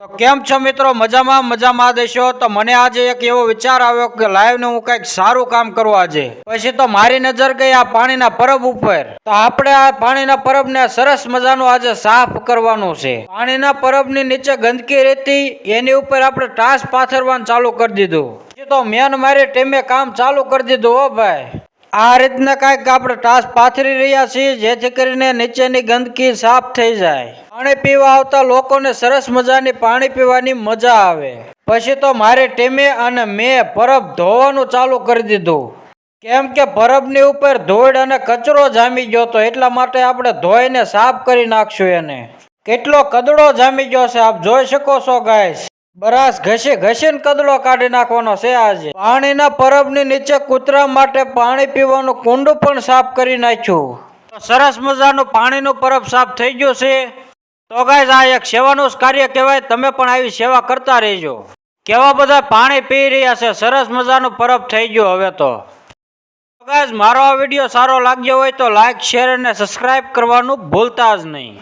તો કેમ છો મિત્રો? મજામાં દેશો. તો મને આજે એક એવો વિચાર આવ્યો કે લાઈવ ને હું કઈક સારું કામ કરવા આજે. પછી તો મારી નજર ગઈ આ પાણીના પરબ ઉપર. તો આપણે આ પાણીના પરબ ને સરસ મજાનું આજે સાફ કરવાનું છે. પાણીના પરબ ની નીચે ગંદકી રહેતી એની ઉપર આપણે ટાસ પાથરવાનું ચાલુ કરી દીધું. તો મેન મારી ટીમે કામ ચાલુ કરી દીધું. હો ભાઈ, આ રીતના કઈક આપણે ટાસ પાથરી રહ્યા છીએ જેથી કરીને નીચેની ગંદકી સાફ થઈ જાય. પાણી પીવા આવતા લોકોને સરસ મજાની પાણી પીવાની મજા આવે. પછી તો મારી ટીમે અને મેં પરબ ધોવાનું ચાલુ કરી દીધું. કેમ કે પરબની ઉપર ધૂળ અને કચરો જામી ગયો તો એટલા માટે આપણે ધોઈને સાફ કરી નાખશું એને. કેટલો કદડો જામી ગયો છે આપ જોઈ શકો છો ગાઈસ. બરાસ ઘસીને કદડો કાઢી નાખવાનો છે આજે. પાણીના પરબની નીચે કૂતરા માટે પાણી પીવાનું કુંડું પણ સાફ કરી નાખ્યું. તો સરસ મજાનું પાણીનું પરબ સાફ થઈ ગયું છે. તો ગાઈસ આ એક સેવાનું જ કાર્ય કહેવાય. તમે પણ આવી સેવા કરતા રહેજો. કેવા બધા પાણી પી રહ્યા છે. સરસ મજાનું પરબ થઈ ગયું હવે તો. ગાઈસ મારો આ વિડીયો સારો લાગ્યો હોય તો લાઈક, શેર અને સબસ્ક્રાઇબ કરવાનું ભૂલતા જ નહીં.